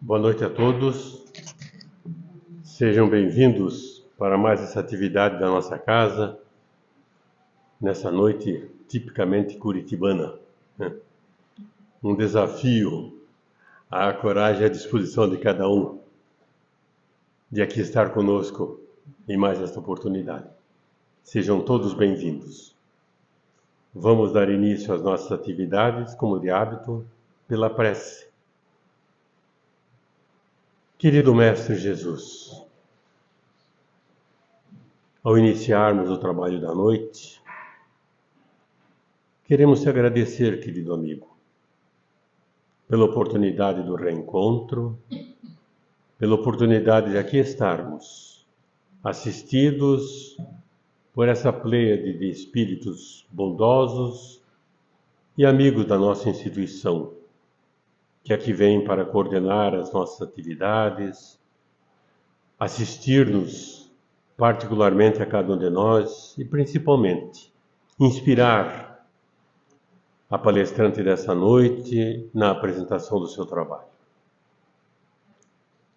Boa noite a todos. Sejam bem-vindos para mais essa atividade da nossa casa, nessa noite tipicamente curitibana, né? Um desafio à coragem e à disposição de cada um de aqui estar conosco em mais esta oportunidade. Sejam todos bem-vindos. Vamos dar início às nossas atividades, como de hábito, pela prece. Querido Mestre Jesus, ao iniciarmos o trabalho da noite, queremos te agradecer, querido amigo, pela oportunidade do reencontro, pela oportunidade de aqui estarmos, assistidos por essa pleiade de espíritos bondosos e amigos da nossa instituição, que aqui vêm para coordenar as nossas atividades, assistir-nos particularmente a cada um de nós e principalmente inspirar a palestrante dessa noite na apresentação do seu trabalho.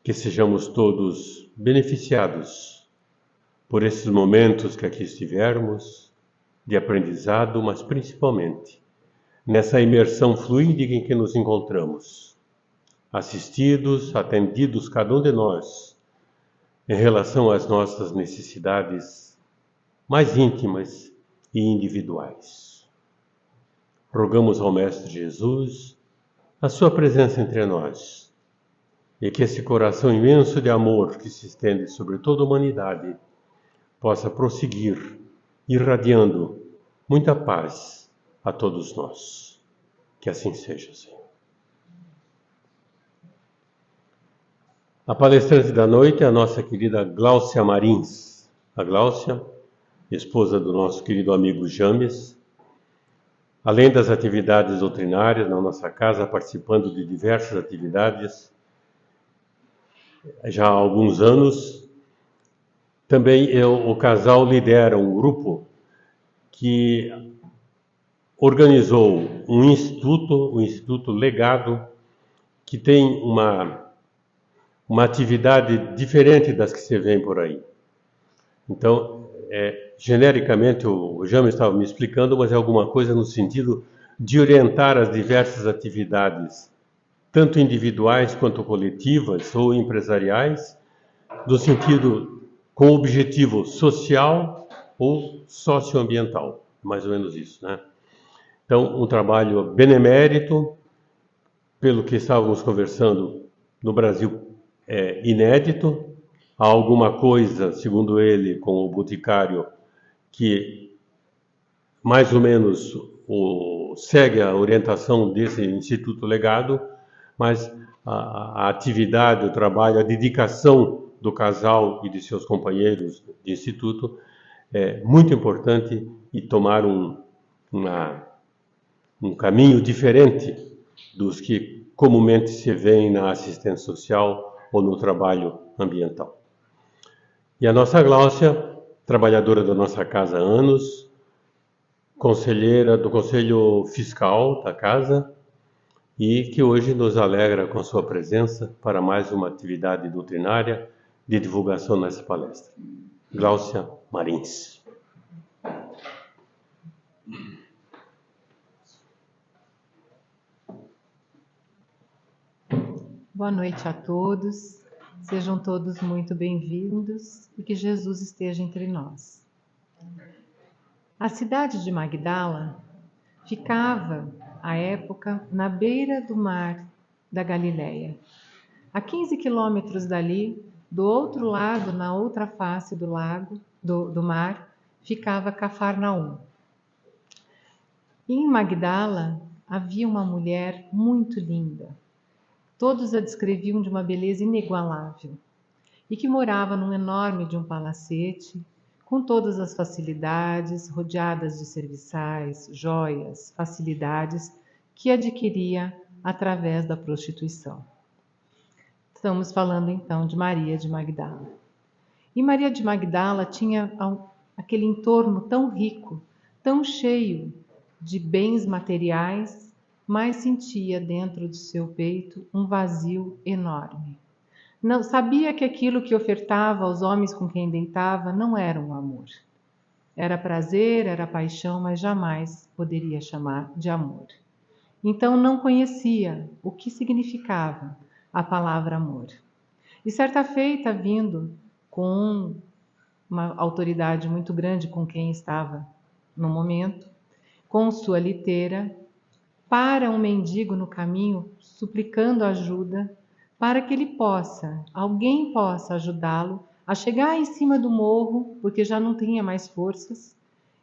Que sejamos todos beneficiados por esses momentos que aqui estivermos de aprendizado, mas principalmente nessa imersão fluídica em que nos encontramos, assistidos, atendidos cada um de nós em relação às nossas necessidades mais íntimas e individuais. Rogamos ao Mestre Jesus a sua presença entre nós e que esse coração imenso de amor que se estende sobre toda a humanidade possa prosseguir irradiando muita paz a todos nós. Que assim seja, Senhor. A palestrante da noite é a nossa querida Gláucia Marins. A Gláucia, esposa do nosso querido amigo James, além das atividades doutrinárias na nossa casa, participando de diversas atividades já há alguns anos, também o casal lidera um grupo que organizou um instituto, o Instituto Legado, que tem uma atividade diferente das que se vê por aí. Então, genericamente, o James estava me explicando, mas é alguma coisa no sentido de orientar as diversas atividades, tanto individuais quanto coletivas ou empresariais, no sentido com objetivo social ou socioambiental, mais ou menos isso, né? Então, um trabalho benemérito, pelo que estávamos conversando, no Brasil inédito. Há alguma coisa, segundo ele, com o Boticário, que mais ou menos segue a orientação desse Instituto Legado, mas a atividade, o trabalho, a dedicação do casal e de seus companheiros de instituto é muito importante e tomar um caminho diferente dos que comumente se vê na assistência social ou no trabalho ambiental. E a nossa Gláucia, trabalhadora da nossa casa há anos, conselheira do Conselho Fiscal da casa, e que hoje nos alegra com sua presença para mais uma atividade doutrinária de divulgação nessa palestra. Gláucia Marins. Boa noite a todos, sejam todos muito bem-vindos e que Jesus esteja entre nós. A cidade de Magdala ficava, à época, na beira do mar da Galileia. A 15 quilômetros dali, do outro lado, na outra face do lago, do mar, ficava Cafarnaum. Em Magdala havia uma mulher muito linda. Todos a descreviam de uma beleza inigualável e que morava num enorme de um palacete, com todas as facilidades, rodeadas de serviçais, joias, facilidades que adquiria através da prostituição. Estamos falando então de Maria de Magdala. E Maria de Magdala tinha aquele entorno tão rico, tão cheio de bens materiais, mais sentia dentro do seu peito um vazio enorme. Não sabia que aquilo que ofertava aos homens com quem deitava não era um amor. Era prazer, era paixão, mas jamais poderia chamar de amor. Então não conhecia o que significava a palavra amor. E certa feita, vindo com uma autoridade muito grande com quem estava no momento, com sua liteira, para um mendigo no caminho, suplicando ajuda, para que alguém possa ajudá-lo a chegar em cima do morro, porque já não tinha mais forças,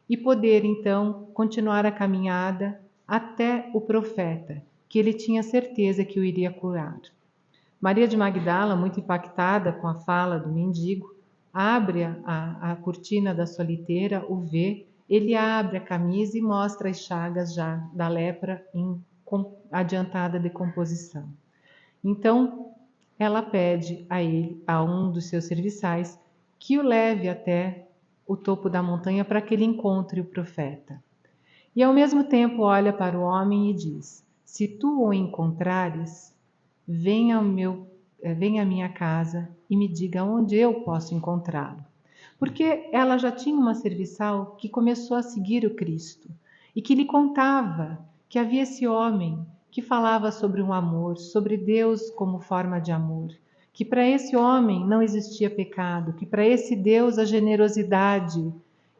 e poder então continuar a caminhada até o profeta, que ele tinha certeza que o iria curar. Maria de Magdala, muito impactada com a fala do mendigo, abre a cortina da sua liteira, o vê, ele abre a camisa e mostra as chagas já da lepra em adiantada decomposição. Então, ela pede a ele, a um dos seus serviçais, que o leve até o topo da montanha para que ele encontre o profeta. E ao mesmo tempo olha para o homem e diz: se tu o encontrares, venha à minha casa e me diga onde eu posso encontrá-lo. Porque ela já tinha uma serviçal que começou a seguir o Cristo e que lhe contava que havia esse homem que falava sobre um amor, sobre Deus como forma de amor, que para esse homem não existia pecado, que para esse Deus a generosidade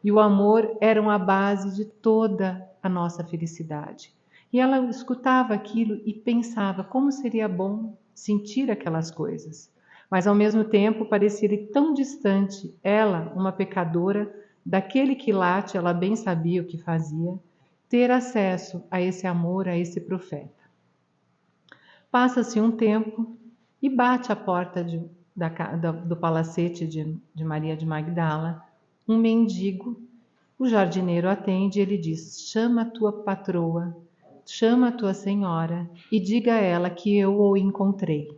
e o amor eram a base de toda a nossa felicidade. E ela escutava aquilo e pensava como seria bom sentir aquelas coisas. Mas ao mesmo tempo parecia-lhe tão distante, ela, uma pecadora, daquele quilate, ela bem sabia o que fazia, ter acesso a esse amor, a esse profeta. Passa-se um tempo e bate à porta do palacete de Maria de Magdala um mendigo. O jardineiro atende e ele diz: chama a tua patroa, chama a tua senhora e diga a ela que eu o encontrei.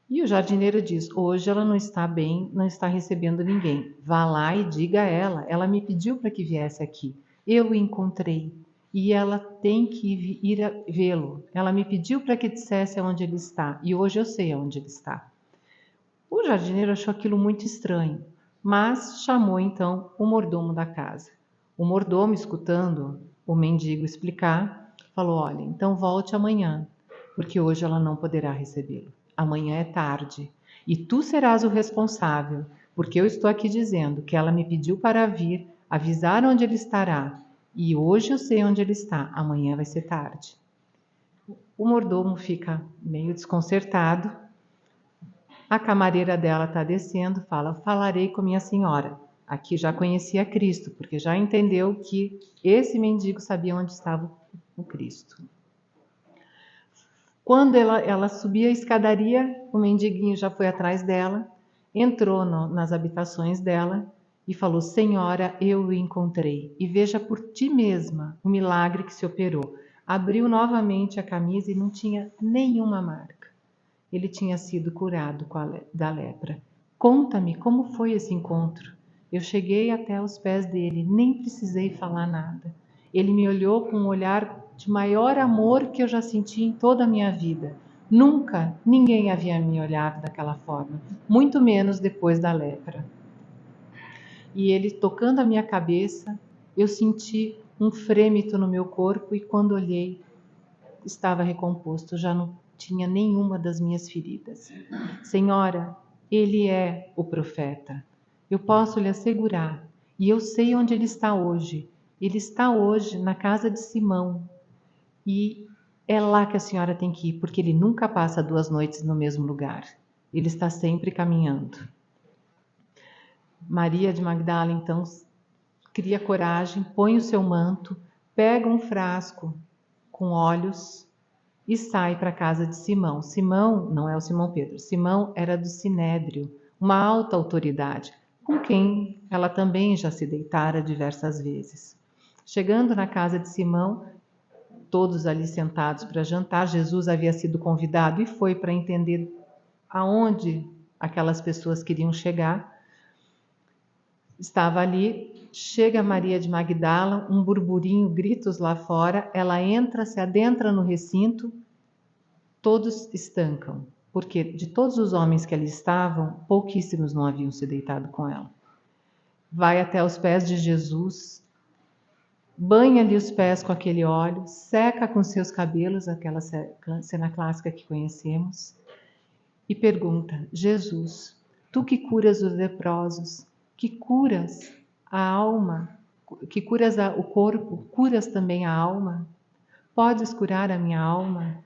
E o jardineiro diz: hoje ela não está bem, não está recebendo ninguém. Vá lá e diga a ela, ela me pediu para que viesse aqui. Eu o encontrei e ela tem que ir a vê-lo. Ela me pediu para que dissesse onde ele está e hoje eu sei onde ele está. O jardineiro achou aquilo muito estranho, mas chamou então o mordomo da casa. O mordomo, escutando o mendigo explicar, falou: olha, então volte amanhã, porque hoje ela não poderá recebê-lo. Amanhã é tarde e tu serás o responsável, porque eu estou aqui dizendo que ela me pediu para vir, avisar onde ele estará, e hoje eu sei onde ele está, amanhã vai ser tarde. O mordomo fica meio desconcertado. A camareira dela está descendo, fala: falarei com minha senhora. Aqui já conhecia Cristo, porque já entendeu que esse mendigo sabia onde estava o Cristo. Quando ela subia a escadaria, o mendiguinho já foi atrás dela, entrou nas habitações dela e falou: senhora, eu o encontrei. E veja por ti mesma o milagre que se operou. Abriu novamente a camisa e não tinha nenhuma marca. Ele tinha sido curado da lepra. Conta-me como foi esse encontro. Eu cheguei até os pés dele, nem precisei falar nada. Ele me olhou com um olhar de maior amor que eu já senti em toda a minha vida. Nunca ninguém havia me olhado daquela forma, muito menos depois da lepra. E ele tocando a minha cabeça, eu senti um frêmito no meu corpo e quando olhei, estava recomposto, já não tinha nenhuma das minhas feridas. Senhora, ele é o profeta. Eu posso lhe assegurar, e eu sei onde ele está hoje. Ele está hoje na casa de Simão. E é lá que a senhora tem que ir, porque ele nunca passa 2 noites no mesmo lugar. Ele está sempre caminhando. Maria de Magdala, então, cria coragem, põe o seu manto, pega um frasco com óleos e sai para a casa de Simão. Simão não é o Simão Pedro. Simão era do Sinédrio, uma alta autoridade, com quem ela também já se deitara diversas vezes. Chegando na casa de Simão, todos ali sentados para jantar, Jesus havia sido convidado e foi para entender aonde aquelas pessoas queriam chegar. estava ali, chega Maria de Magdala, um burburinho, gritos lá fora, ela entra, se adentra no recinto, todos estancam, porque de todos os homens que ali estavam, pouquíssimos não haviam se deitado com ela. Vai até os pés de Jesus, banha-lhe os pés com aquele óleo, seca com seus cabelos, aquela cena clássica que conhecemos, e pergunta: Jesus, tu que curas os leprosos, que curas a alma, que curas o corpo, curas também a alma? Podes curar a minha alma?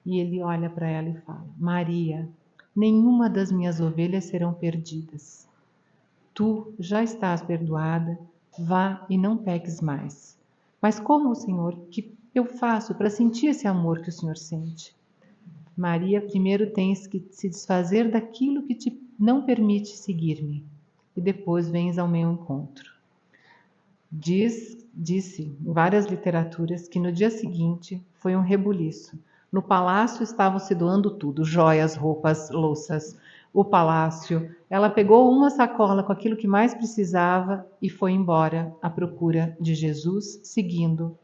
E ele olha para ela e fala: Maria, nenhuma das minhas ovelhas serão perdidas. Tu já estás perdoada, vá e não peques mais. Mas como, Senhor, que eu faço para sentir esse amor que o Senhor sente? Maria, primeiro tens que se desfazer daquilo que te não permite seguir-me, e depois vens ao meu encontro. Disse em várias literaturas que no dia seguinte foi um rebuliço. No palácio estavam se doando tudo, joias, roupas, louças, o palácio. Ela pegou uma sacola com aquilo que mais precisava e foi embora à procura de Jesus, seguindo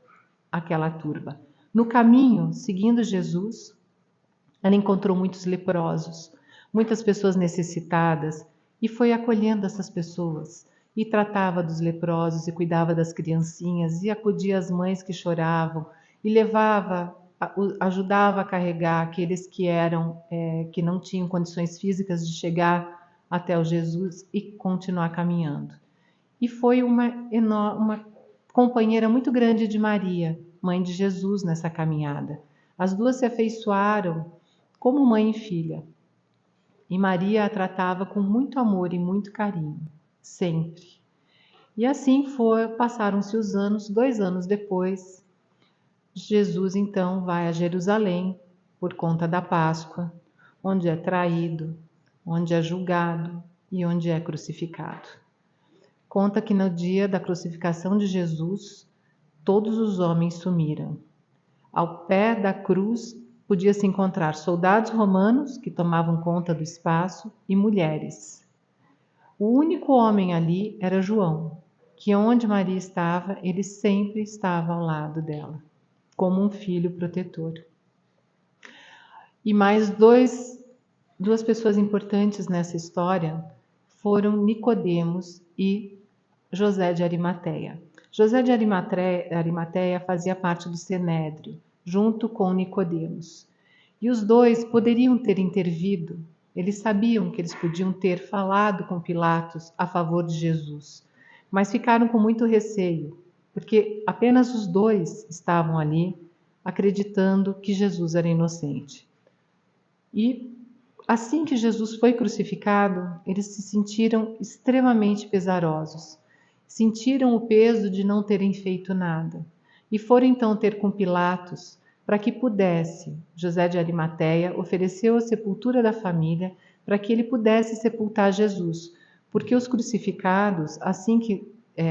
aquela turba. No caminho, seguindo Jesus, ela encontrou muitos leprosos, muitas pessoas necessitadas e foi acolhendo essas pessoas. E tratava dos leprosos e cuidava das criancinhas e acudia as mães que choravam e levava, ajudava a carregar aqueles que não tinham condições físicas de chegar até o Jesus e continuar caminhando. E foi uma companheira muito grande de Maria, mãe de Jesus, nessa caminhada. As duas se afeiçoaram como mãe e filha. E Maria a tratava com muito amor e muito carinho, sempre. E assim passaram-se os anos. 2 anos depois, Jesus então vai a Jerusalém por conta da Páscoa, onde é traído, onde é julgado e onde é crucificado. Conta que no dia da crucificação de Jesus, todos os homens sumiram. Ao pé da cruz podia-se encontrar soldados romanos que tomavam conta do espaço e mulheres. O único homem ali era João, que onde Maria estava, ele sempre estava ao lado dela, como um filho protetor. E mais duas pessoas importantes nessa história foram Nicodemos e José de Arimateia. José de Arimateia fazia parte do Sinédrio, junto com Nicodemos. E os dois poderiam ter intervido, eles sabiam que eles podiam ter falado com Pilatos a favor de Jesus, mas ficaram com muito receio, porque apenas os dois estavam ali acreditando que Jesus era inocente. E assim que Jesus foi crucificado, eles se sentiram extremamente pesarosos. Sentiram o peso de não terem feito nada. E foram então ter com Pilatos para que pudesse. José de Arimateia ofereceu a sepultura da família para que ele pudesse sepultar Jesus. Porque os crucificados, assim que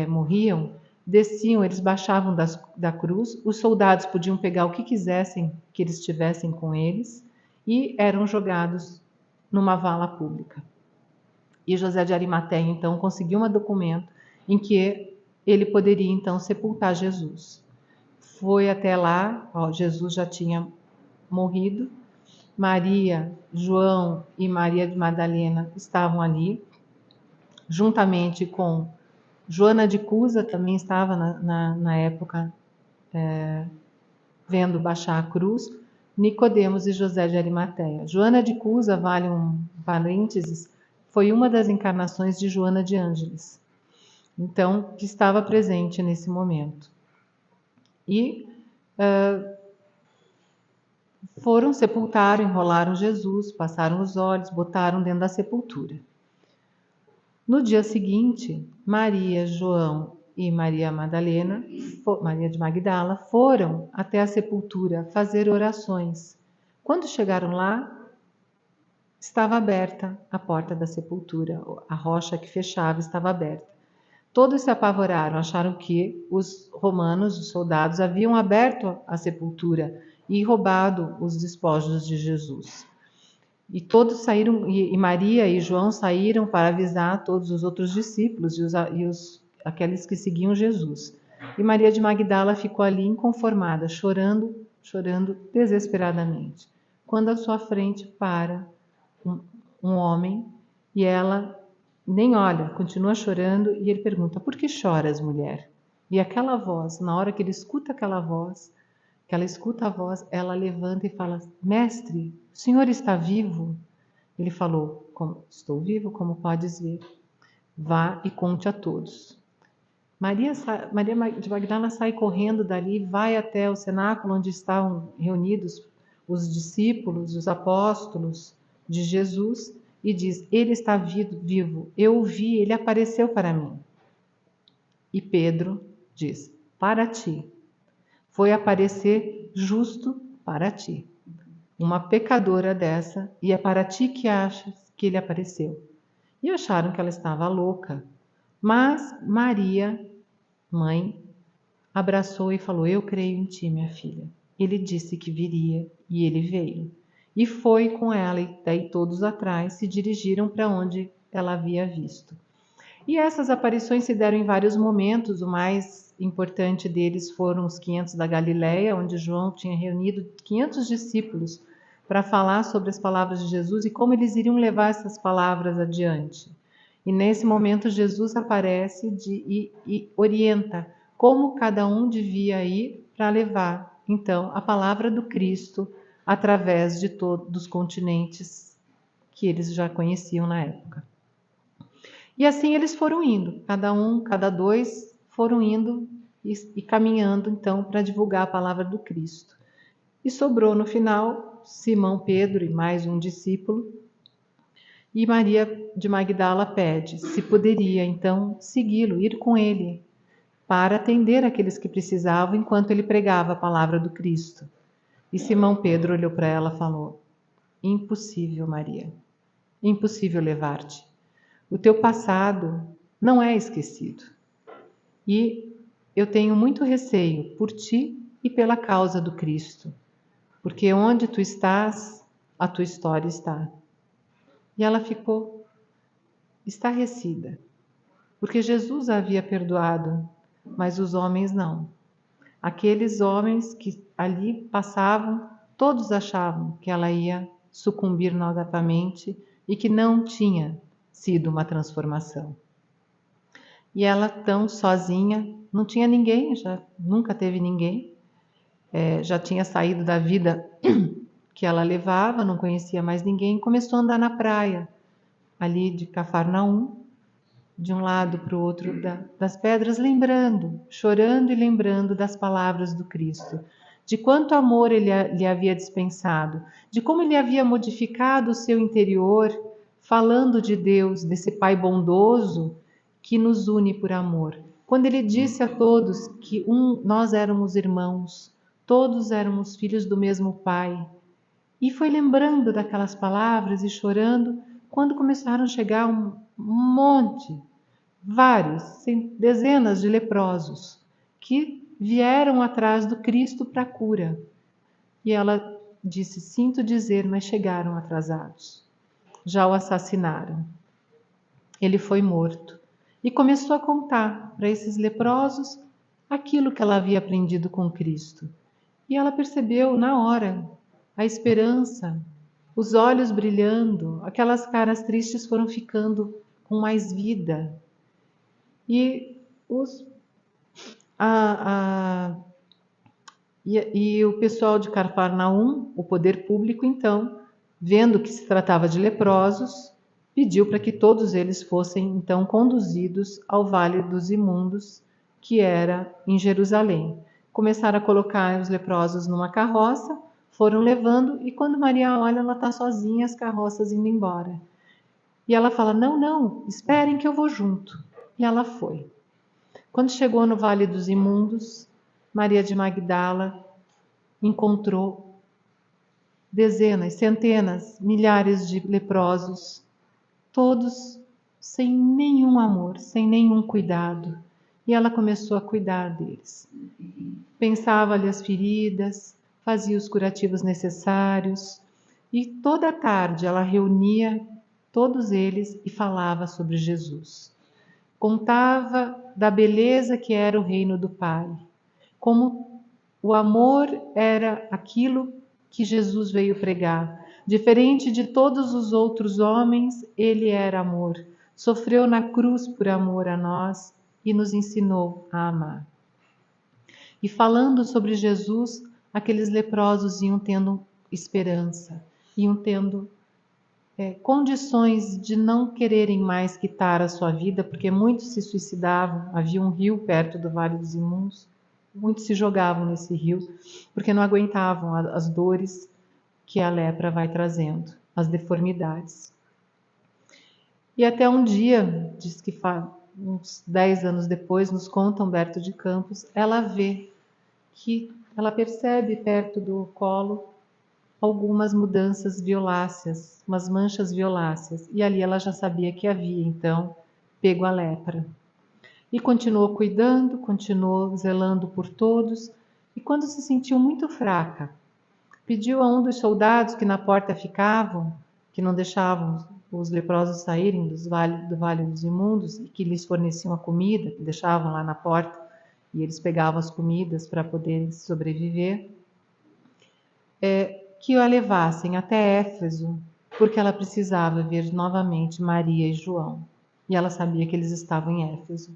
morriam, desciam, eles baixavam da cruz, os soldados podiam pegar o que quisessem que eles tivessem com eles e eram jogados numa vala pública. E José de Arimateia, então, conseguiu um documento em que ele poderia, então, sepultar Jesus. Foi até lá, Jesus já tinha morrido, Maria, João e Maria de Madalena estavam ali, juntamente com Joana de Cusa, também estava na época vendo baixar a cruz, Nicodemos e José de Arimateia. Joana de Cusa, vale um parênteses, foi uma das encarnações de Joana de Ângeles, então, que estava presente nesse momento. E foram sepultar, enrolaram Jesus, passaram os olhos, botaram dentro da sepultura. No dia seguinte, Maria, João e Maria Madalena, Maria de Magdala, foram até a sepultura fazer orações. Quando chegaram lá, estava aberta a porta da sepultura, a rocha que fechava estava aberta. Todos se apavoraram, acharam que os romanos, os soldados, haviam aberto a sepultura e roubado os despojos de Jesus. E todos saíram, e Maria e João saíram para avisar todos os outros discípulos aqueles que seguiam Jesus. E Maria de Magdala ficou ali inconformada, chorando desesperadamente. Quando à sua frente para um homem e ela nem olha, continua chorando, e ele pergunta: por que choras, mulher? E aquela voz, na hora que ele escuta aquela voz, que ela escuta a voz, ela levanta e fala: mestre, o senhor está vivo? Ele falou: estou vivo, como podes ver. Vá e conte a todos. Maria de Magdala sai correndo dali, vai até o cenáculo onde estavam reunidos os discípulos, os apóstolos de Jesus, e diz: ele está vivo, eu o vi, ele apareceu para mim. E Pedro diz: para ti, foi aparecer justo para ti. Uma pecadora dessa, e é para ti que achas que ele apareceu. E acharam que ela estava louca. Mas Maria, mãe, abraçou e falou: eu creio em ti, minha filha. Ele disse que viria e ele veio. E foi com ela, e daí todos atrás se dirigiram para onde ela havia visto. E essas aparições se deram em vários momentos. O mais importante deles foram os 500 da Galileia, onde João tinha reunido 500 discípulos para falar sobre as palavras de Jesus e como eles iriam levar essas palavras adiante. E nesse momento Jesus aparece e orienta como cada um devia ir para levar, então, a palavra do Cristo através de todos os continentes que eles já conheciam na época. E assim eles foram indo, cada dois foram indo e caminhando então para divulgar a palavra do Cristo. E sobrou no final Simão Pedro e mais um discípulo. E Maria de Magdala pede se poderia então segui-lo, ir com ele, para atender aqueles que precisavam enquanto ele pregava a palavra do Cristo. E Simão Pedro olhou para ela e falou: impossível, Maria, impossível levar-te. O teu passado não é esquecido. E eu tenho muito receio por ti e pela causa do Cristo, porque onde tu estás, a tua história está. E ela ficou estarrecida, porque Jesus a havia perdoado, mas os homens não. Aqueles homens que ali passavam, todos achavam que ela ia sucumbir novamente e que não tinha sido uma transformação. E ela tão sozinha, não tinha ninguém, já nunca teve ninguém, já tinha saído da vida que ela levava, não conhecia mais ninguém, começou a andar na praia, ali de Cafarnaum, de um lado para o outro das pedras, lembrando, chorando e lembrando das palavras do Cristo, de quanto amor ele lhe havia dispensado, de como ele havia modificado o seu interior, falando de Deus, desse Pai bondoso que nos une por amor. Quando ele disse a todos que nós éramos irmãos, todos éramos filhos do mesmo Pai, e foi lembrando daquelas palavras e chorando, quando começaram a chegar um monte, vários, dezenas de leprosos, que vieram atrás do Cristo para a cura. E ela disse: sinto dizer, mas chegaram atrasados. Já o assassinaram. Ele foi morto. E começou a contar para esses leprosos aquilo que ela havia aprendido com Cristo. E ela percebeu na hora a esperança, os olhos brilhando, aquelas caras tristes foram ficando com mais vida. E o pessoal de Cafarnaum, o poder público, então, vendo que se tratava de leprosos, pediu para que todos eles fossem, então, conduzidos ao Vale dos Imundos, que era em Jerusalém. Começaram a colocar os leprosos numa carroça, foram levando, e quando Maria olha, ela está sozinha, as carroças indo embora. E ela fala: não, não, esperem que eu vou junto. E ela foi. Quando chegou no Vale dos Imundos, Maria de Magdala encontrou dezenas, centenas, milhares de leprosos, todos sem nenhum amor, sem nenhum cuidado. E ela começou a cuidar deles. Pensava-lhe as feridas, fazia os curativos necessários, E toda tarde ela reunia todos eles e falava sobre Jesus. Contava da beleza que era o reino do Pai, como o amor era aquilo que Jesus veio pregar. Diferente de todos os outros homens, ele era amor. Sofreu na cruz por amor a nós e nos ensinou a amar. E falando sobre Jesus, aqueles leprosos iam tendo esperança, iam tendo condições de não quererem mais quitar a sua vida, porque muitos se suicidavam. Havia um rio perto do Vale dos Imundos, muitos se jogavam nesse rio porque não aguentavam as dores que a lepra vai trazendo, as deformidades. E até um dia, diz que uns 10 anos depois, nos conta Humberto de Campos, ela percebe perto do colo algumas mudanças violáceas, umas manchas violáceas, e ali ela já sabia que havia então pego a lepra. E continuou cuidando, continuou zelando por todos, e quando se sentiu muito fraca, pediu a um dos soldados que na porta ficavam, que não deixavam os leprosos saírem do Vale dos Imundos, e que lhes forneciam a comida, que deixavam lá na porta, e eles pegavam as comidas para poderem sobreviver, que a levassem até Éfeso, porque ela precisava ver novamente Maria e João. E ela sabia que eles estavam em Éfeso.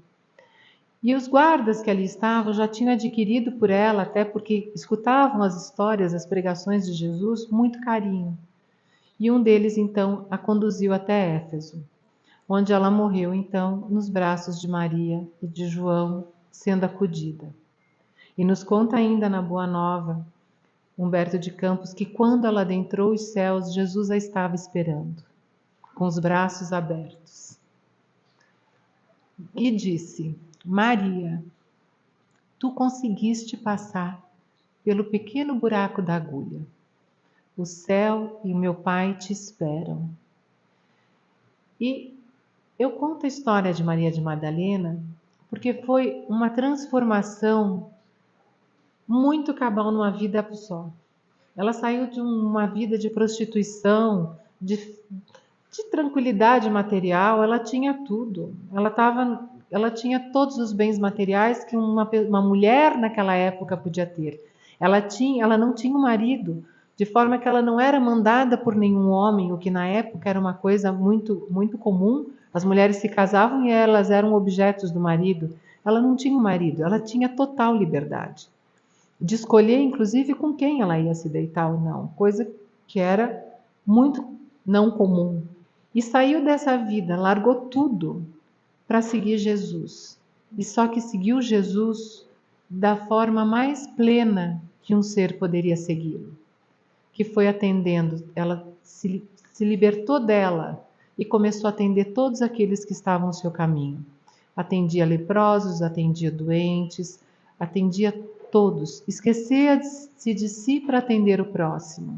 E os guardas que ali estavam já tinham adquirido por ela, até porque escutavam as histórias, as pregações de Jesus, muito carinho. E um deles, então, a conduziu até Éfeso, onde ela morreu, então, nos braços de Maria e de João, sendo acudida. E nos conta ainda na Boa Nova, Humberto de Campos, que quando ela adentrou os céus, Jesus a estava esperando, com os braços abertos. E disse: Maria, tu conseguiste passar pelo pequeno buraco da agulha. O céu e o meu Pai te esperam. E eu conto a história de Maria de Madalena porque foi uma transformação muito cabal numa vida só. Ela saiu de uma vida de prostituição, de tranquilidade material. Ela tinha tudo. Ela tinha todos os bens materiais que uma mulher naquela época podia ter. Ela não tinha um marido, de forma que ela não era mandada por nenhum homem, o que na época era uma coisa muito, muito comum. As mulheres se casavam e elas eram objetos do marido. Ela não tinha um marido, ela tinha total liberdade de escolher, inclusive, com quem ela ia se deitar ou não, coisa que era muito não comum. E saiu dessa vida, largou tudo para seguir Jesus. E só que seguiu Jesus da forma mais plena que um ser poderia segui-lo, que foi atendendo. Ela se libertou dela e começou a atender todos aqueles que estavam no seu caminho. Atendia leprosos, atendia doentes, atendia todos, esquecia-se de si para atender o próximo.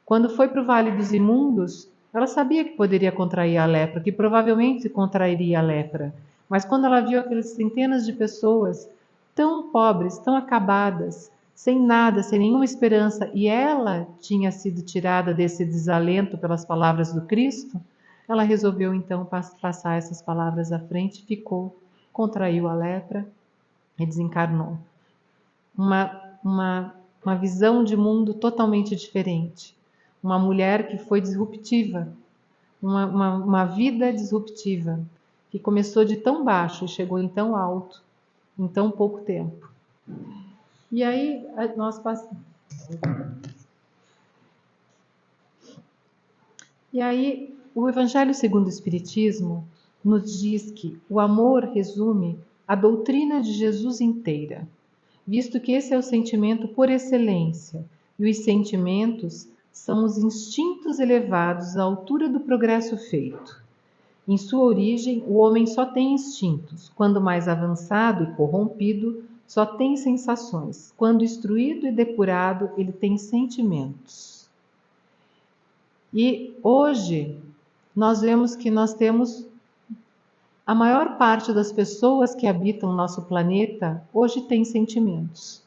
Quando foi para o Vale dos Imundos, ela sabia que poderia contrair a lepra, que provavelmente contrairia a lepra. Mas quando ela viu aquelas centenas de pessoas tão pobres, tão acabadas, sem nada, sem nenhuma esperança, e ela tinha sido tirada desse desalento pelas palavras do Cristo, ela resolveu então passar essas palavras à frente, contraiu a lepra e desencarnou. Uma visão de mundo totalmente diferente. Uma mulher que foi disruptiva, uma vida disruptiva, que começou de tão baixo e chegou em tão alto, em tão pouco tempo. E aí nós passamos. E aí o Evangelho segundo o Espiritismo nos diz que o amor resume a doutrina de Jesus inteira, visto que esse é o sentimento por excelência, e os sentimentos são os instintos elevados à altura do progresso feito. Em sua origem, o homem só tem instintos. Quando mais avançado e corrompido, só tem sensações. Quando instruído e depurado, ele tem sentimentos. E hoje, nós vemos que nós temos a maior parte das pessoas que habitam o nosso planeta hoje tem sentimentos.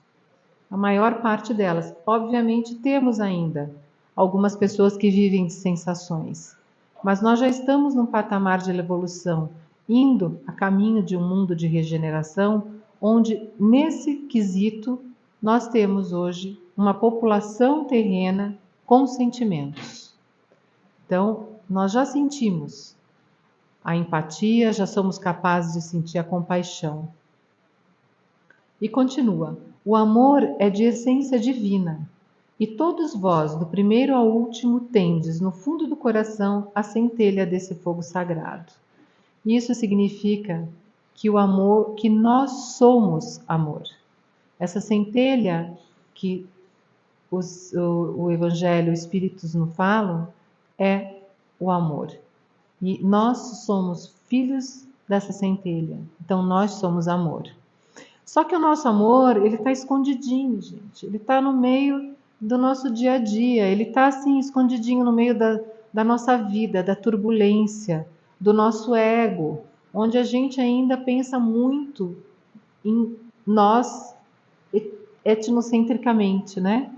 A maior parte delas. Obviamente temos ainda algumas pessoas que vivem de sensações. Mas nós já estamos num patamar de evolução, indo a caminho de um mundo de regeneração, onde, nesse quesito, nós temos hoje uma população terrena com sentimentos. Então, nós já sentimos a empatia, já somos capazes de sentir a compaixão. E continua: o amor é de essência divina, e todos vós, do primeiro ao último, tendes no fundo do coração a centelha desse fogo sagrado. Isso significa que o amor, que nós somos amor. Essa centelha que o Evangelho, os Espíritos nos falam, é o amor. E nós somos filhos dessa centelha. Então nós somos amor. Só que o nosso amor, ele está escondidinho, gente. Ele está no meio do nosso dia a dia. Ele está assim, escondidinho no meio da nossa vida, da turbulência, do nosso ego, onde a gente ainda pensa muito em nós etnocentricamente, né?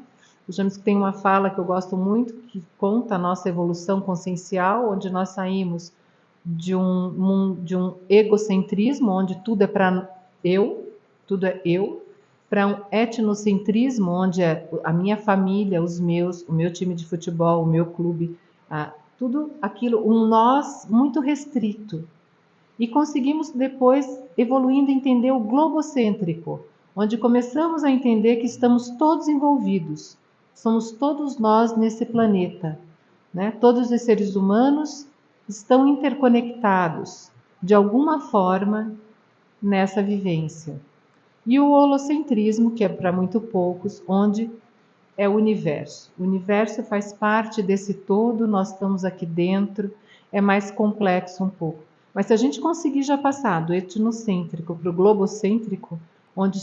O James tem uma fala que eu gosto muito, que conta a nossa evolução consciencial, onde nós saímos de um egocentrismo, onde tudo é para tudo é eu, para um etnocentrismo, onde é a minha família, o meu time de futebol, o meu clube, tudo aquilo, um nós muito restrito. E conseguimos depois, evoluindo, entender o globocêntrico, onde começamos a entender que estamos todos envolvidos, somos todos nós nesse planeta, né? Todos os seres humanos estão interconectados, de alguma forma, nessa vivência. E o holocentrismo, que é para muito poucos, onde é o universo. O universo faz parte desse todo, nós estamos aqui dentro, é mais complexo um pouco. Mas se a gente conseguir já passar do etnocêntrico para o globocêntrico, onde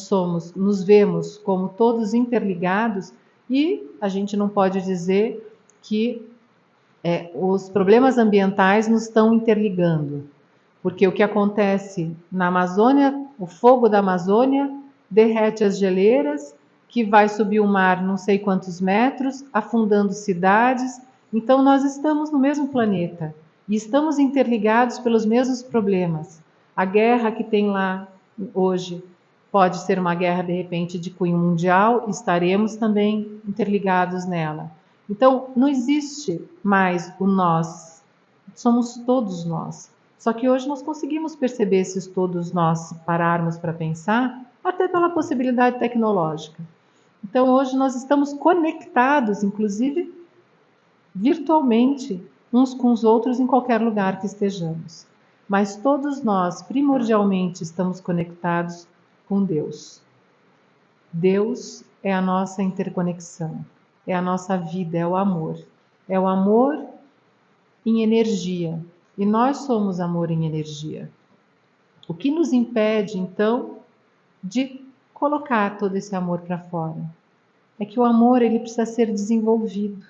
nos vemos como todos interligados, e a gente não pode dizer que os problemas ambientais nos estão interligando, porque o que acontece na Amazônia, o fogo da Amazônia derrete as geleiras, que vai subir o mar não sei quantos metros, afundando cidades. Então nós estamos no mesmo planeta e estamos interligados pelos mesmos problemas. A guerra que tem lá hoje pode ser uma guerra de repente de cunho mundial, estaremos também interligados nela. Então não existe mais o nós, somos todos nós. Só que hoje nós conseguimos perceber esses todos nós, se pararmos para pensar, até pela possibilidade tecnológica. Então hoje nós estamos conectados, inclusive virtualmente, uns com os outros em qualquer lugar que estejamos. Mas todos nós, primordialmente, estamos conectados com Deus. Deus é a nossa interconexão, é a nossa vida, é o amor. É o amor em energia. E nós somos amor em energia. O que nos impede, então, de colocar todo esse amor para fora? É que o amor, ele precisa ser desenvolvido.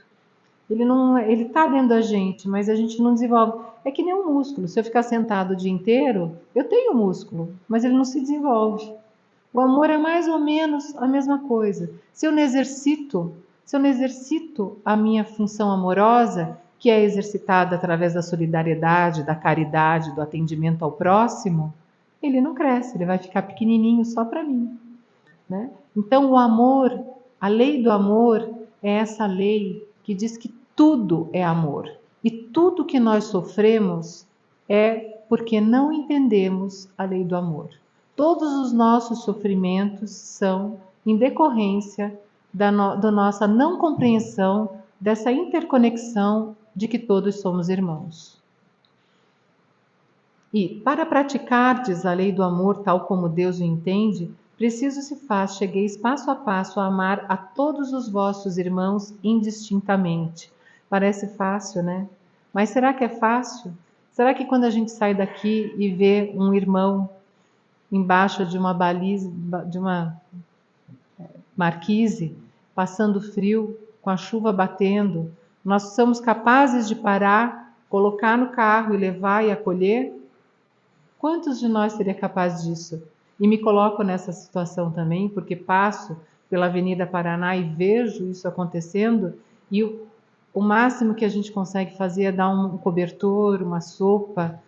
Ele está dentro da gente, mas a gente não desenvolve. É que nem um músculo. Se eu ficar sentado o dia inteiro, eu tenho músculo, mas ele não se desenvolve. O amor é mais ou menos a mesma coisa. Se eu não exercito a minha função amorosa, que é exercitada através da solidariedade, da caridade, do atendimento ao próximo, ele não cresce, ele vai ficar pequenininho só para mim, né? Então o amor, a lei do amor é essa lei que diz que tudo é amor. E tudo que nós sofremos é porque não entendemos a lei do amor. Todos os nossos sofrimentos são em decorrência da nossa não compreensão dessa interconexão de que todos somos irmãos. E, para praticardes a lei do amor tal como Deus o entende, preciso se faz, chegueis passo a passo a amar a todos os vossos irmãos indistintamente. Parece fácil, né? Mas será que é fácil? Será que quando a gente sai daqui e vê um irmão embaixo de uma baliza, de uma marquise, passando frio, com a chuva batendo, nós somos capazes de parar, colocar no carro e levar e acolher? Quantos de nós seria capaz disso? E me coloco nessa situação também, porque passo pela Avenida Paraná e vejo isso acontecendo, e o máximo que a gente consegue fazer é dar um cobertor, uma sopa,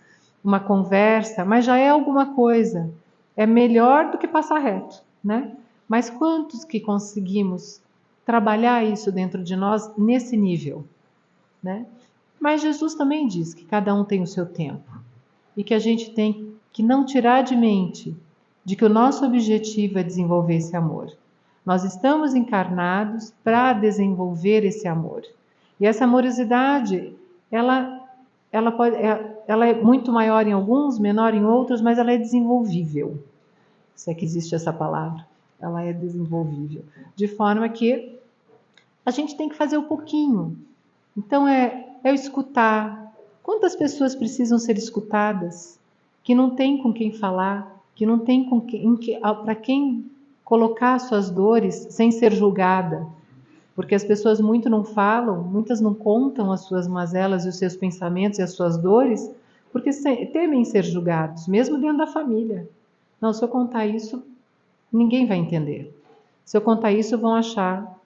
uma conversa, mas já é alguma coisa. É melhor do que passar reto, né? Mas quantos que conseguimos trabalhar isso dentro de nós nesse nível, né? Mas Jesus também diz que cada um tem o seu tempo e que a gente tem que não tirar de mente de que o nosso objetivo é desenvolver esse amor. Nós estamos encarnados para desenvolver esse amor. E essa amorosidade, ela é muito maior em alguns, menor em outros, mas ela é desenvolvível. Se é que existe essa palavra. Ela é desenvolvível. De forma que a gente tem que fazer um pouquinho. Então é escutar. Quantas pessoas precisam ser escutadas? Que não tem com quem falar, que não tem para quem colocar suas dores sem ser julgada. Porque as pessoas muito não falam, muitas não contam as suas mazelas e os seus pensamentos e as suas dores, porque temem ser julgados, mesmo dentro da família. Não, se eu contar isso, ninguém vai entender. Se eu contar isso, vão achar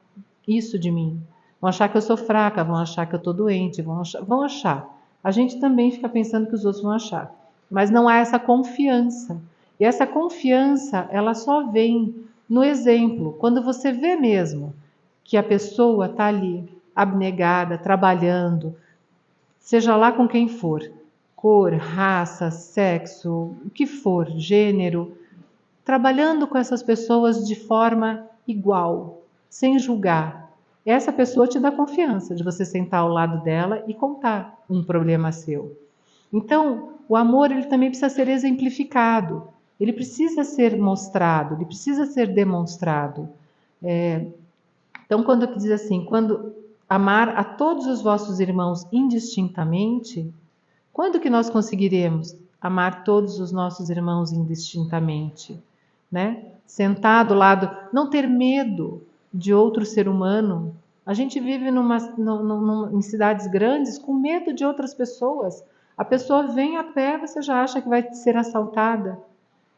isso de mim. Vão achar que eu sou fraca, vão achar que eu estou doente, vão achar. A gente também fica pensando que os outros vão achar. Mas não há essa confiança. E essa confiança, ela só vem no exemplo, quando você vê mesmo que a pessoa está ali, abnegada, trabalhando, seja lá com quem for, cor, raça, sexo, o que for, gênero, trabalhando com essas pessoas de forma igual, sem julgar. Essa pessoa te dá confiança de você sentar ao lado dela e contar um problema seu. Então, o amor ele também precisa ser exemplificado, ele precisa ser mostrado, ele precisa ser demonstrado. Então, quando diz assim, quando amar a todos os vossos irmãos indistintamente, quando que nós conseguiremos amar todos os nossos irmãos indistintamente? Né? Sentar do lado, não ter medo de outro ser humano. A gente vive em cidades grandes com medo de outras pessoas. A pessoa vem a pé, você já acha que vai ser assaltada.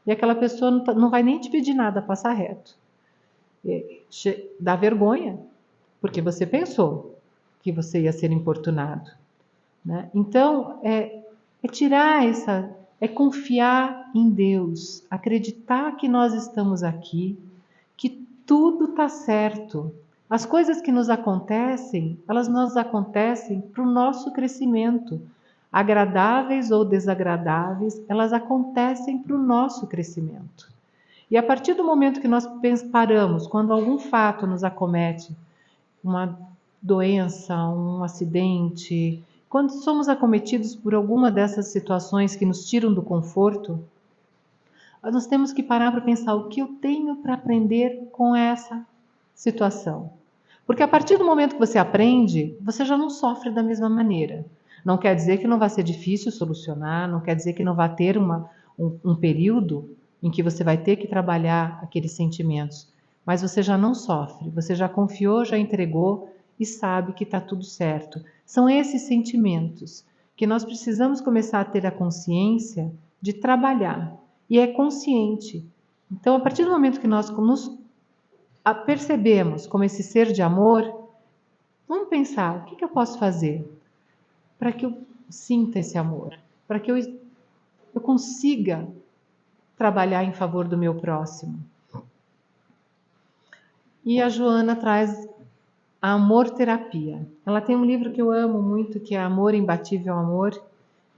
E aquela pessoa não vai nem te pedir nada, passar reto. Dá vergonha, porque você pensou que você ia ser importunado. Né? Então, tirar é confiar em Deus, acreditar que nós estamos aqui, que tudo está certo. As coisas que nos acontecem, elas nos acontecem para o nosso crescimento. Agradáveis ou desagradáveis, elas acontecem para o nosso crescimento. E a partir do momento que nós paramos, quando algum fato nos acomete, uma doença, um acidente, quando somos acometidos por alguma dessas situações que nos tiram do conforto, nós temos que parar para pensar o que eu tenho para aprender com essa situação. Porque a partir do momento que você aprende, você já não sofre da mesma maneira. Não quer dizer que não vai ser difícil solucionar, não quer dizer que não vai ter um período em que você vai ter que trabalhar aqueles sentimentos. Mas você já não sofre, você já confiou, já entregou e sabe que está tudo certo. São esses sentimentos que nós precisamos começar a ter a consciência de trabalhar. E é consciente. Então, a partir do momento que nós nos percebemos como esse ser de amor, vamos pensar, o que eu posso fazer para que eu sinta esse amor? Para que eu consiga trabalhar em favor do meu próximo. E a Joana traz a Amor Terapia. Ela tem um livro que eu amo muito, que é Amor Imbatível Amor,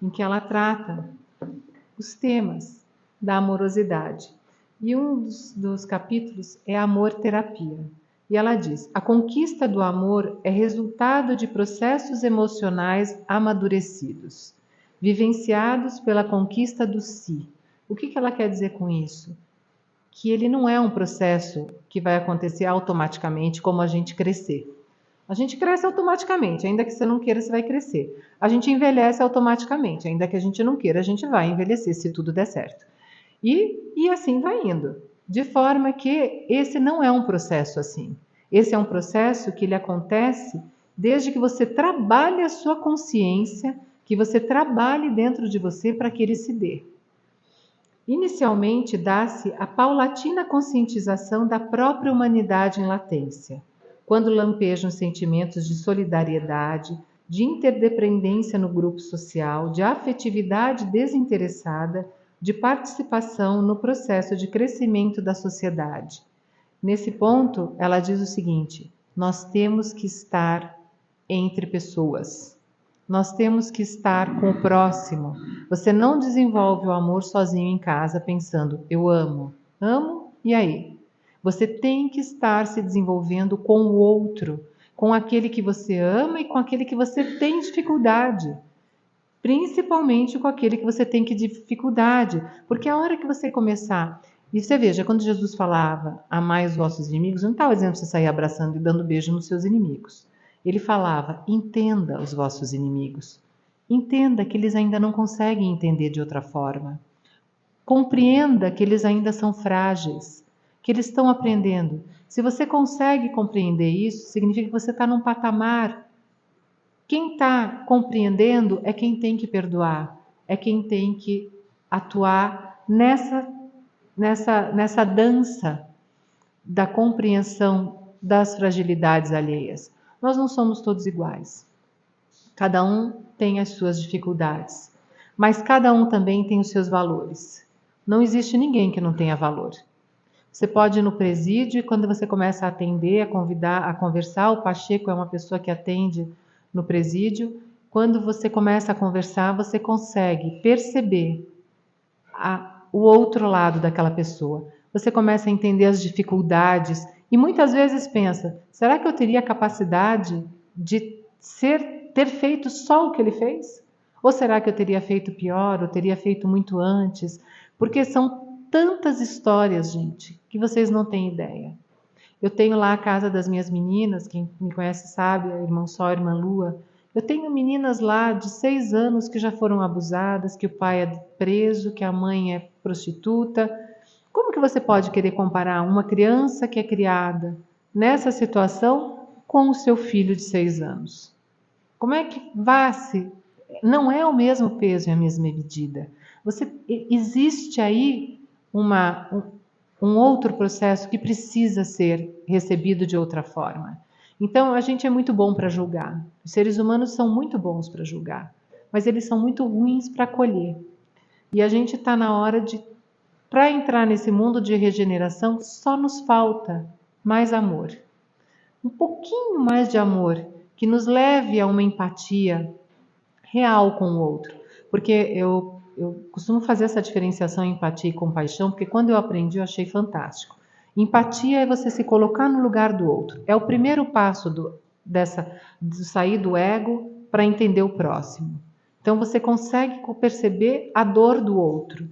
em que ela trata os temas da amorosidade. E um dos capítulos é Amor Terapia. E ela diz: a conquista do amor é resultado de processos emocionais amadurecidos, vivenciados pela conquista do si. O que ela quer dizer com isso? Que ele não é um processo que vai acontecer automaticamente como a gente crescer. A gente cresce automaticamente, ainda que você não queira, você vai crescer. A gente envelhece automaticamente, ainda que a gente não queira, a gente vai envelhecer se tudo der certo. E assim vai indo. De forma que esse não é um processo assim. Esse é um processo que ele acontece desde que você trabalhe a sua consciência, que você trabalhe dentro de você para que ele se dê. Inicialmente, dá-se a paulatina conscientização da própria humanidade em latência. quando lampejam sentimentos de solidariedade, de interdependência no grupo social, de afetividade desinteressada, de participação no processo de crescimento da sociedade. Nesse ponto, ela diz o seguinte: nós temos que estar entre pessoas. Nós temos que estar com o próximo. Você não desenvolve o amor sozinho em casa pensando, eu amo. Amo, e aí? Você tem que estar se desenvolvendo com o outro, com aquele que você ama e com aquele que você tem dificuldade. Principalmente com aquele que você tem dificuldade. Porque a hora que você começar... E você veja, quando Jesus falava, amai os vossos inimigos, não estava dizendo para você sair abraçando e dando beijo nos seus inimigos. Ele falava, entenda os vossos inimigos. Entenda que eles ainda não conseguem entender de outra forma. Compreenda que eles ainda são frágeis, que eles estão aprendendo. Se você consegue compreender isso, significa que você está num patamar. Quem está compreendendo é quem tem que perdoar, é quem tem que atuar nessa dança da compreensão das fragilidades alheias. Nós não somos todos iguais. Cada um tem as suas dificuldades, mas cada um também tem os seus valores. Não existe ninguém que não tenha valor. Você pode ir no presídio e quando você começa a atender, a convidar, a conversar, o Pacheco é uma pessoa que atende no presídio. Quando você começa a conversar, você consegue perceber o outro lado daquela pessoa. Você começa a entender as dificuldades e muitas vezes pensa, será que eu teria capacidade de ter feito só o que ele fez? Ou será que eu teria feito pior, ou teria feito muito antes? Porque são tantas histórias, gente, que vocês não têm ideia. Eu tenho lá a casa das minhas meninas, quem me conhece sabe, a irmã Sol, a irmã Lua. Eu tenho meninas lá de 6 anos que já foram abusadas, que o pai é preso, que a mãe é prostituta. Como que você pode querer comparar uma criança que é criada nessa situação com o seu filho de 6 anos? Como é que vai-se? Não é o mesmo peso e a mesma medida. Existe aí um outro processo que precisa ser recebido de outra forma. Então, a gente é muito bom para julgar. Os seres humanos são muito bons para julgar, mas eles são muito ruins para acolher. E a gente está na hora de, para entrar nesse mundo de regeneração, só nos falta mais amor. Um pouquinho mais de amor, que nos leve a uma empatia real com o outro. Porque eu costumo fazer essa diferenciação empatia e compaixão, porque quando eu aprendi eu achei fantástico. Empatia é você se colocar no lugar do outro. É o primeiro passo de sair do ego para entender o próximo. Então você consegue perceber a dor do outro.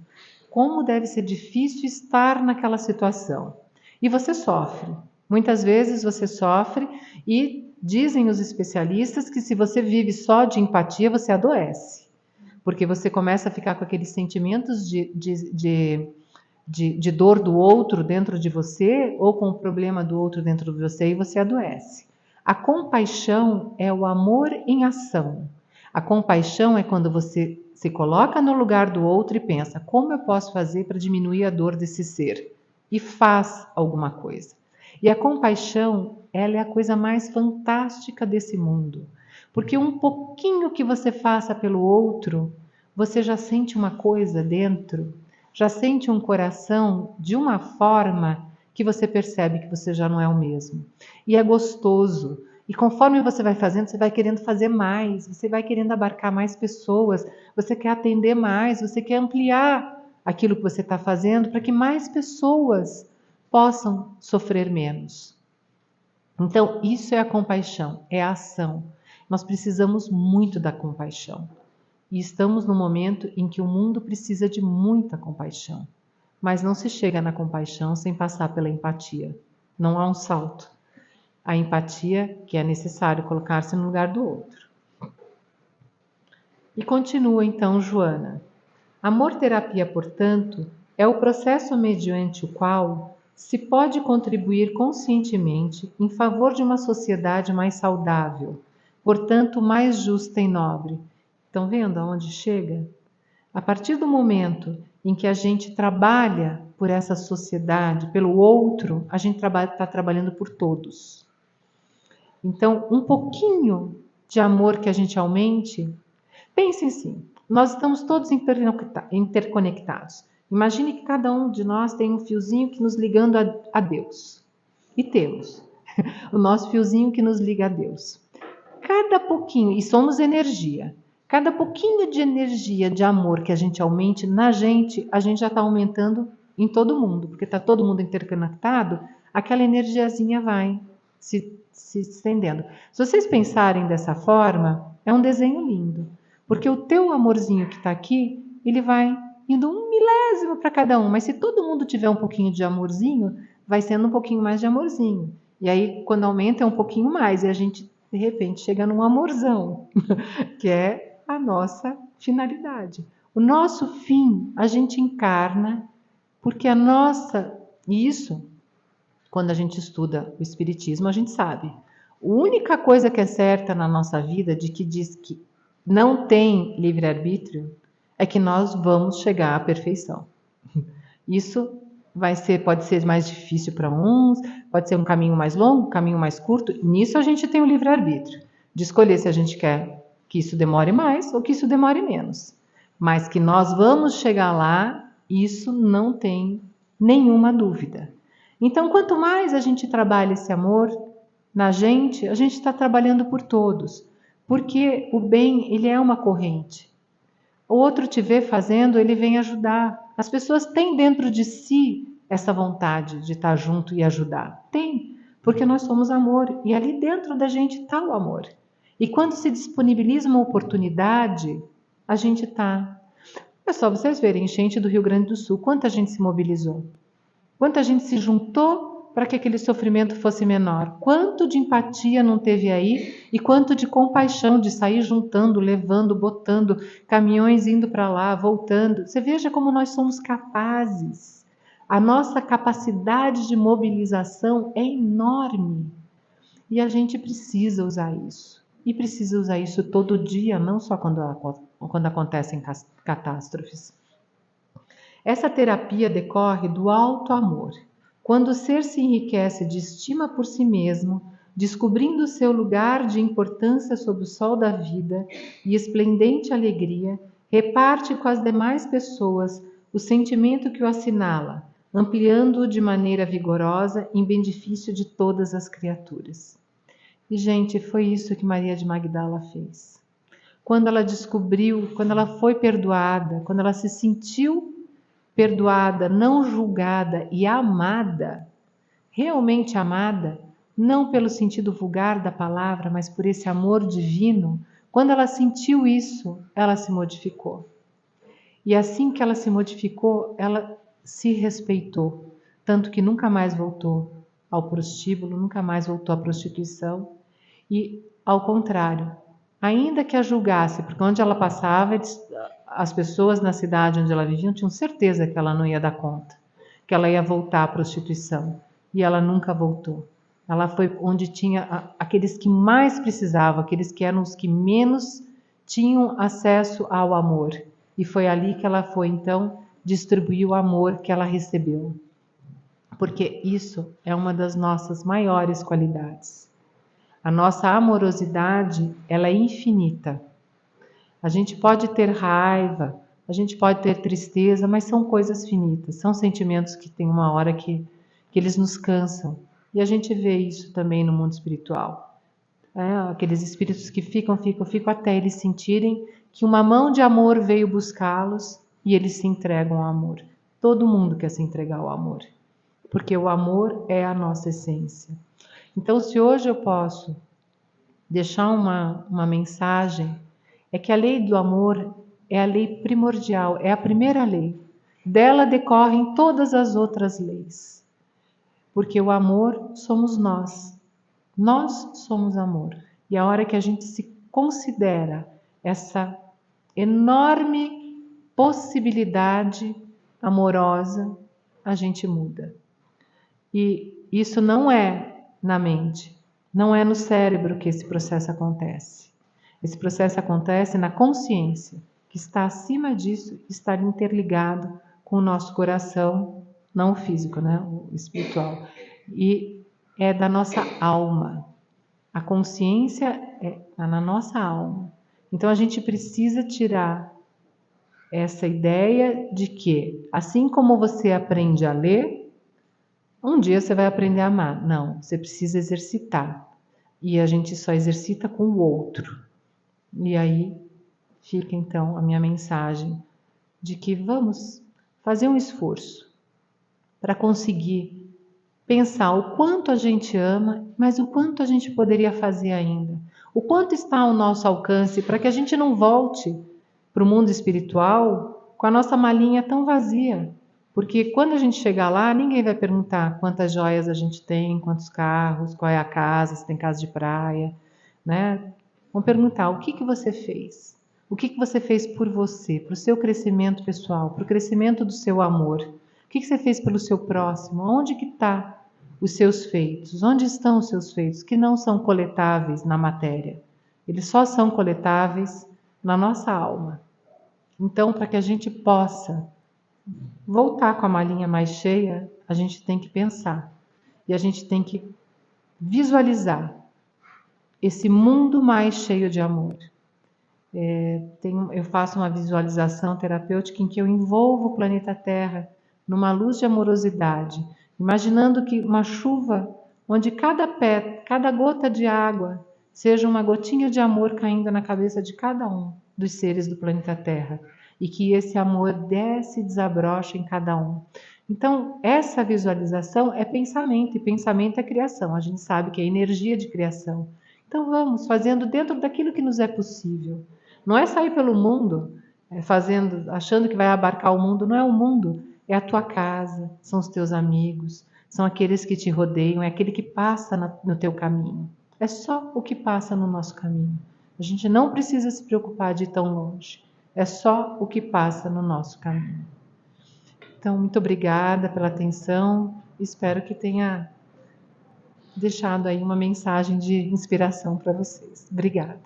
Como deve ser difícil estar naquela situação. E você sofre. Muitas vezes você sofre e dizem os especialistas que se você vive só de empatia, você adoece. Porque você começa a ficar com aqueles sentimentos de dor do outro dentro de você ou com o problema do outro dentro de você e você adoece. A compaixão é o amor em ação. A compaixão é quando você se coloca no lugar do outro e pensa, como eu posso fazer para diminuir a dor desse ser? E faz alguma coisa. E a compaixão, ela é a coisa mais fantástica desse mundo. Porque um pouquinho que você faça pelo outro, você já sente uma coisa dentro, já sente um coração de uma forma que você percebe que você já não é o mesmo. E é gostoso. E conforme você vai fazendo, você vai querendo fazer mais, você vai querendo abarcar mais pessoas, você quer atender mais, você quer ampliar aquilo que você está fazendo para que mais pessoas possam sofrer menos. Então, isso é a compaixão, é a ação. Nós precisamos muito da compaixão. E estamos no momento em que o mundo precisa de muita compaixão. Mas não se chega na compaixão sem passar pela empatia. Não há um salto. A empatia que é necessário colocar-se no lugar do outro. E continua então Joana. Amor-terapia, portanto, é o processo mediante o qual se pode contribuir conscientemente em favor de uma sociedade mais saudável, portanto mais justa e nobre. Estão vendo aonde chega? A partir do momento em que a gente trabalha por essa sociedade, pelo outro, a gente está trabalhando por todos. Então, um pouquinho de amor que a gente aumente. Pensem assim, nós estamos todos interconectados. Imagine que cada um de nós tem um fiozinho que nos ligando a Deus. E temos o nosso fiozinho que nos liga a Deus. Cada pouquinho, e somos energia, cada pouquinho de energia, de amor que a gente aumente na gente, a gente já está aumentando em todo mundo, porque está todo mundo interconectado, aquela energiazinha vai se estendendo. Se vocês pensarem dessa forma, é um desenho lindo, porque o teu amorzinho que está aqui, ele vai indo um milésimo para cada um, mas se todo mundo tiver um pouquinho de amorzinho, vai sendo um pouquinho mais de amorzinho. E aí, quando aumenta, é um pouquinho mais, e a gente, de repente, chega num amorzão, que é a nossa finalidade. O nosso fim, a gente encarna, porque a nossa... Isso, quando a gente estuda o Espiritismo, a gente sabe. A única coisa que é certa na nossa vida, de que diz que não tem livre-arbítrio, é que nós vamos chegar à perfeição. Isso pode ser mais difícil para uns, pode ser um caminho mais longo, um caminho mais curto. Nisso a gente tem o livre-arbítrio, de escolher se a gente quer que isso demore mais ou que isso demore menos. Mas que nós vamos chegar lá, isso não tem nenhuma dúvida. Então, quanto mais a gente trabalha esse amor na gente, a gente está trabalhando por todos. Porque o bem, ele é uma corrente. O outro te vê fazendo, ele vem ajudar. As pessoas têm dentro de si essa vontade de estar junto e ajudar. Tem, porque nós somos amor. E ali dentro da gente está o amor. E quando se disponibiliza uma oportunidade, a gente está. É só vocês verem, enchente do Rio Grande do Sul, quanta gente se mobilizou. Quanta gente se juntou para que aquele sofrimento fosse menor. Quanto de empatia não teve aí e quanto de compaixão de sair juntando, levando, botando, caminhões indo para lá, voltando. Você veja como nós somos capazes. A nossa capacidade de mobilização é enorme. E a gente precisa usar isso. E precisa usar isso todo dia, não só quando acontecem catástrofes. Essa terapia decorre do alto amor. Quando o ser se enriquece de estima por si mesmo, descobrindo o seu lugar de importância sob o sol da vida e esplendente alegria, reparte com as demais pessoas o sentimento que o assinala, ampliando-o de maneira vigorosa em benefício de todas as criaturas. E, gente, foi isso que Maria de Magdala fez. Quando ela descobriu, quando ela foi perdoada, quando ela se sentiu perdoada, não julgada e amada, realmente amada, não pelo sentido vulgar da palavra, mas por esse amor divino, quando ela sentiu isso, ela se modificou. E assim que ela se modificou, ela se respeitou, tanto que nunca mais voltou ao prostíbulo, nunca mais voltou à prostituição. E, ao contrário, ainda que a julgasse, porque onde ela passava, as pessoas na cidade onde ela vivia tinham certeza que ela não ia dar conta, que ela ia voltar à prostituição. E ela nunca voltou. Ela foi onde tinha aqueles que mais precisavam, aqueles que eram os que menos tinham acesso ao amor. E foi ali que ela foi, então, distribuir o amor que ela recebeu. Porque isso é uma das nossas maiores qualidades. A nossa amorosidade, ela é infinita. A gente pode ter raiva, a gente pode ter tristeza, mas são coisas finitas, são sentimentos que tem uma hora que eles nos cansam. E a gente vê isso também no mundo espiritual. Aqueles espíritos que ficam até eles sentirem que uma mão de amor veio buscá-los e eles se entregam ao amor. Todo mundo quer se entregar ao amor, porque o amor é a nossa essência. Então, se hoje eu posso deixar uma mensagem, é que a lei do amor é a lei primordial, é a primeira lei. Dela decorrem todas as outras leis. Porque o amor somos nós. Nós somos amor. E a hora que a gente se considera essa enorme possibilidade amorosa, a gente muda. E isso não é na mente, não é no cérebro que esse processo acontece. Esse processo acontece na consciência, que está acima disso, está interligado com o nosso coração, não o físico, né? O espiritual. E é da nossa alma. A consciência está na nossa alma. Então a gente precisa tirar essa ideia de que, assim como você aprende a ler, um dia você vai aprender a amar. Não, você precisa exercitar. E a gente só exercita com o outro. E aí fica então a minha mensagem de que vamos fazer um esforço para conseguir pensar o quanto a gente ama, mas o quanto a gente poderia fazer ainda. O quanto está ao nosso alcance para que a gente não volte para o mundo espiritual com a nossa malinha tão vazia. Porque quando a gente chegar lá, ninguém vai perguntar quantas joias a gente tem, quantos carros, qual é a casa, se tem casa de praia, né? Vão perguntar o que você fez. O que você fez por você, para o seu crescimento pessoal, para o crescimento do seu amor. O que você fez pelo seu próximo? Onde que está os seus feitos? Onde estão os seus feitos? Que não são coletáveis na matéria. Eles só são coletáveis na nossa alma. Então, para que a gente possa voltar com a malinha mais cheia, a gente tem que pensar. E a gente tem que visualizar esse mundo mais cheio de amor. Eu faço uma visualização terapêutica em que eu envolvo o planeta Terra numa luz de amorosidade, imaginando que uma chuva onde cada gota de água seja uma gotinha de amor caindo na cabeça de cada um dos seres do planeta Terra, e que esse amor desce e desabrocha em cada um. Então, essa visualização é pensamento, e pensamento é criação. A gente sabe que é energia de criação. Então vamos fazendo dentro daquilo que nos é possível. Não é sair pelo mundo achando que vai abarcar o mundo. Não é o mundo, é a tua casa, são os teus amigos, são aqueles que te rodeiam, é aquele que passa no teu caminho. É só o que passa no nosso caminho. A gente não precisa se preocupar de ir tão longe. É só o que passa no nosso caminho. Então, muito obrigada pela atenção. Espero que tenha deixado aí uma mensagem de inspiração para vocês. Obrigada.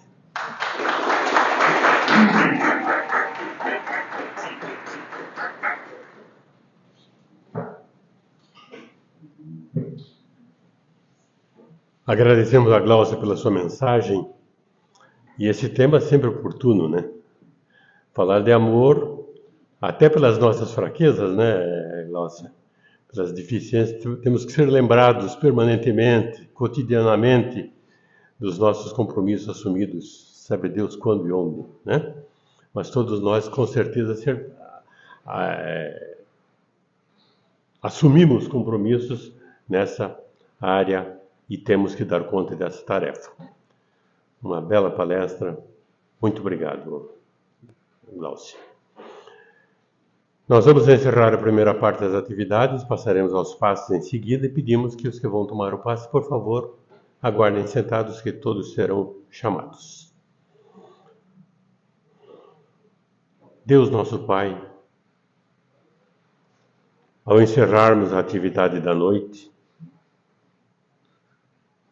Agradecemos a Gláucia pela sua mensagem. E esse tema é sempre oportuno, né? Falar de amor, até pelas nossas fraquezas, né, Gláucia? Pelas deficiências, temos que ser lembrados permanentemente, cotidianamente, dos nossos compromissos assumidos, sabe Deus quando e onde, né? Mas todos nós, com certeza, assumimos compromissos nessa área e temos que dar conta dessa tarefa. Uma bela palestra. Muito obrigado, Gláucia. Nós vamos encerrar a primeira parte das atividades, passaremos aos passos em seguida e pedimos que os que vão tomar o passe, por favor, aguardem sentados que todos serão chamados. Deus nosso Pai, ao encerrarmos a atividade da noite,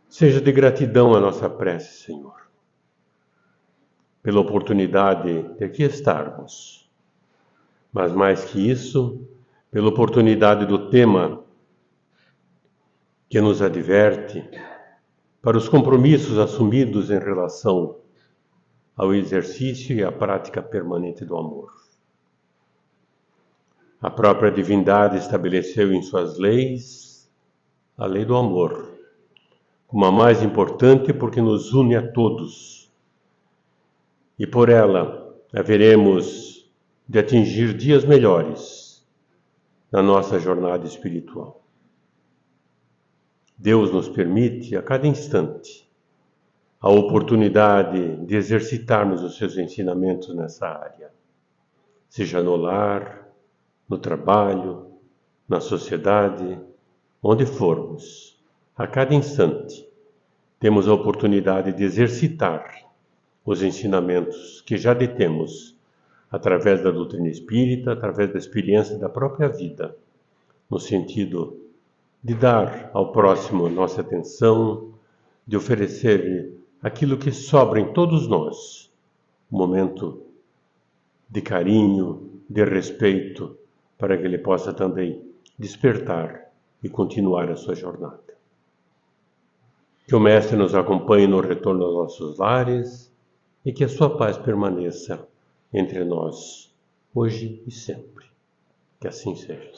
seja de gratidão a nossa prece, Senhor, pela oportunidade de aqui estarmos, mas mais que isso, pela oportunidade do tema que nos adverte para os compromissos assumidos em relação ao exercício e à prática permanente do amor. A própria divindade estabeleceu em suas leis a lei do amor, como a mais importante porque nos une a todos. E por ela haveremos de atingir dias melhores na nossa jornada espiritual. Deus nos permite a cada instante a oportunidade de exercitarmos os seus ensinamentos nessa área, seja no lar, no trabalho, na sociedade, onde formos. A cada instante temos a oportunidade de exercitar os ensinamentos que já detemos através da doutrina espírita, através da experiência da própria vida, no sentido de dar ao próximo nossa atenção, de oferecer-lhe aquilo que sobra em todos nós, um momento de carinho, de respeito, para que ele possa também despertar e continuar a sua jornada. Que o Mestre nos acompanhe no retorno aos nossos lares e que a sua paz permaneça entre nós, hoje e sempre. Que assim seja.